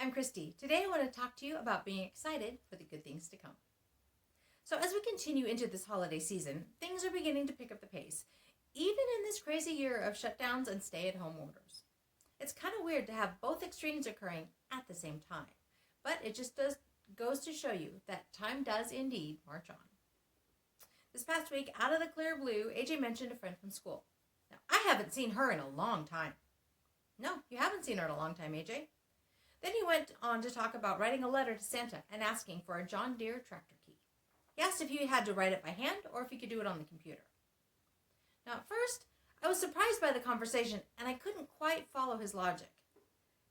I'm Christy. Today I want to talk to you about being excited for the good things to come. So as we continue into this holiday season, things are beginning to pick up the pace, even in this crazy year of shutdowns and stay-at-home orders. It's kind of weird to have both extremes occurring at the same time, but it just goes to show you that time does indeed march on. This past week, out of the clear blue, AJ mentioned a friend from school. Now, I haven't seen her in a long time. No, you haven't seen her in a long time, AJ. Then he went on to talk about writing a letter to Santa and asking for a John Deere tractor key. He asked if he had to write it by hand or if he could do it on the computer. Now, at first, I was surprised by the conversation and I couldn't quite follow his logic.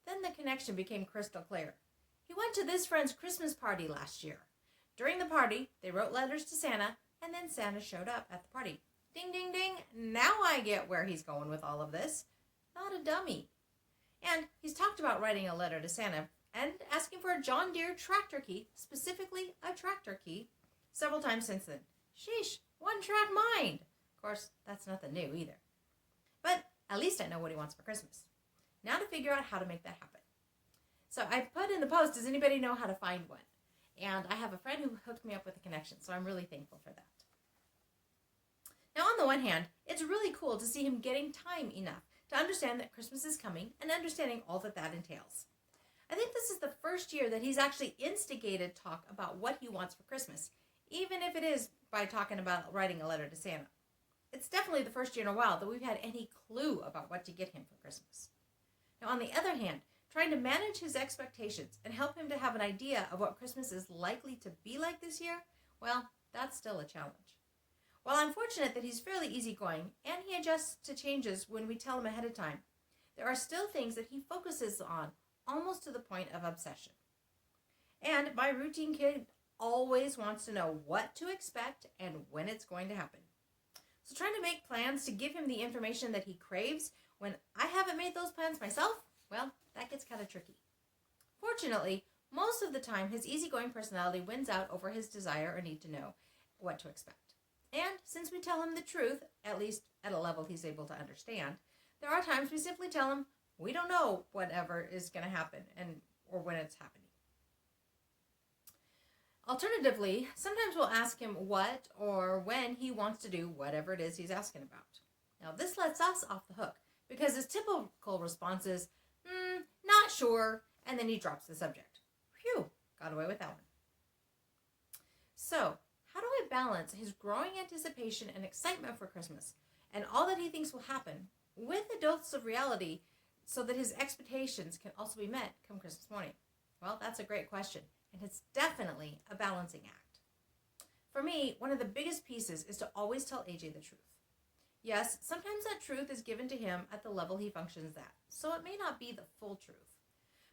Then the connection became crystal clear. He went to this friend's Christmas party last year. During the party, they wrote letters to Santa, and then Santa showed up at the party. Ding, ding, ding. Now I get where he's going with all of this. Not a dummy. And he's talked about writing a letter to Santa and asking for a John Deere tractor key, specifically a tractor key, several times since then. Sheesh, one-track mind. Of course, that's nothing new either. But at least I know what he wants for Christmas. Now to figure out how to make that happen. So I put in the post, does anybody know how to find one? And I have a friend who hooked me up with a connection, so I'm really thankful for that. Now, on the one hand, it's really cool to see him getting time enough to understand that Christmas is coming and understanding all that that entails. I think this is the first year that he's actually instigated talk about what he wants for Christmas, even if it is by talking about writing a letter to Santa. It's definitely the first year in a while that we've had any clue about what to get him for Christmas. Now, on the other hand, trying to manage his expectations and help him to have an idea of what Christmas is likely to be like this year, well, that's still a challenge. While I'm fortunate that he's fairly easygoing and he adjusts to changes when we tell him ahead of time, there are still things that he focuses on almost to the point of obsession. And my routine kid always wants to know what to expect and when it's going to happen. So trying to make plans to give him the information that he craves when I haven't made those plans myself, well, that gets kind of tricky. Fortunately, most of the time his easygoing personality wins out over his desire or need to know what to expect. And since we tell him the truth, at least at a level he's able to understand, there are times we simply tell him we don't know whatever is going to happen or when it's happening. Alternatively, sometimes we'll ask him what or when he wants to do whatever it is he's asking about. Now, this lets us off the hook because his typical response is, not sure, and then he drops the subject. Phew, got away with that one. So, how do I balance his growing anticipation and excitement for Christmas and all that he thinks will happen with a dose of reality so that his expectations can also be met come Christmas morning? Well, that's a great question, and it's definitely a balancing act. For me, one of the biggest pieces is to always tell AJ the truth. Yes, sometimes that truth is given to him at the level he functions at, so it may not be the full truth.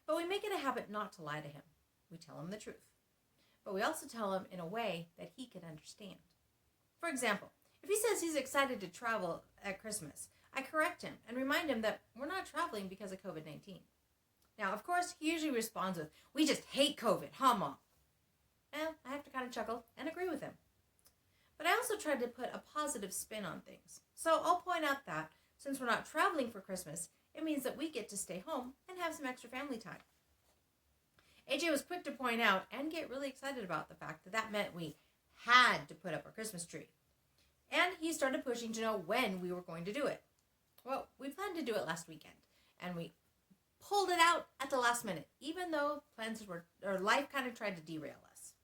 But we make it a habit not to lie to him. We tell him the truth. But we also tell him in a way that he can understand. For example, if he says he's excited to travel at Christmas, I correct him and remind him that we're not traveling because of COVID-19. Now, of course, he usually responds with, "We just hate COVID, huh, Mom?" And I have to kind of chuckle and agree with him. But I also tried to put a positive spin on things. So I'll point out that since we're not traveling for Christmas, it means that we get to stay home and have some extra family time. AJ was quick to point out and get really excited about the fact that that meant we had to put up a Christmas tree. And he started pushing to know when we were going to do it. Well, we planned to do it last weekend, and we pulled it out at the last minute, even though life kind of tried to derail us.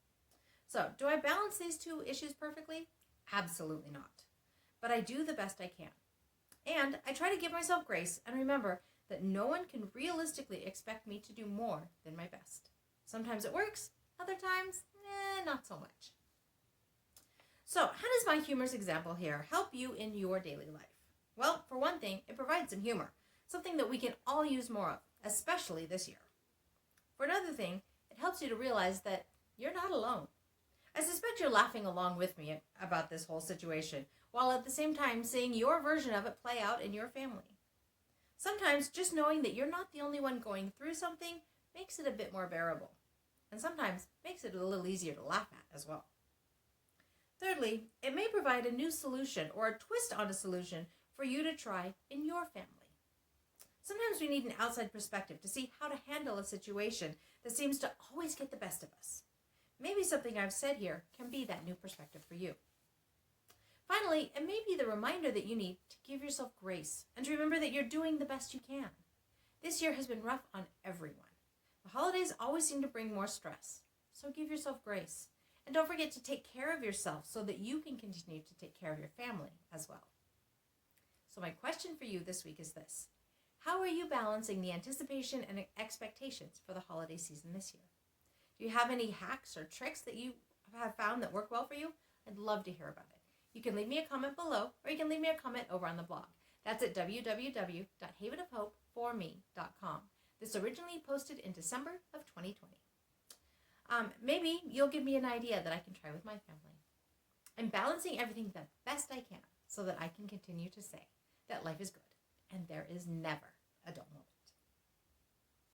So, do I balance these two issues perfectly? Absolutely not. But I do the best I can. And I try to give myself grace and remember that no one can realistically expect me to do more than my best. Sometimes it works, other times, not so much. So, how does my humorous example here help you in your daily life? Well, for one thing, it provides some humor, something that we can all use more of, especially this year. For another thing, it helps you to realize that you're not alone. I suspect you're laughing along with me about this whole situation, while at the same time seeing your version of it play out in your family. Sometimes just knowing that you're not the only one going through something makes it a bit more bearable, and sometimes makes it a little easier to laugh at as well. Thirdly, it may provide a new solution or a twist on a solution for you to try in your family. Sometimes we need an outside perspective to see how to handle a situation that seems to always get the best of us. Maybe something I've said here can be that new perspective for you. Finally, it may be the reminder that you need to give yourself grace and to remember that you're doing the best you can. This year has been rough on everyone. The holidays always seem to bring more stress, so give yourself grace. And don't forget to take care of yourself so that you can continue to take care of your family as well. So my question for you this week is this: how are you balancing the anticipation and expectations for the holiday season this year? Do you have any hacks or tricks that you have found that work well for you? I'd love to hear about it. You can leave me a comment below, or you can leave me a comment over on the blog. That's at www.havenofhopeforme.com. This originally posted in December of 2020. Maybe you'll give me an idea that I can try with my family. I'm balancing everything the best I can so that I can continue to say that life is good and there is never a dull moment.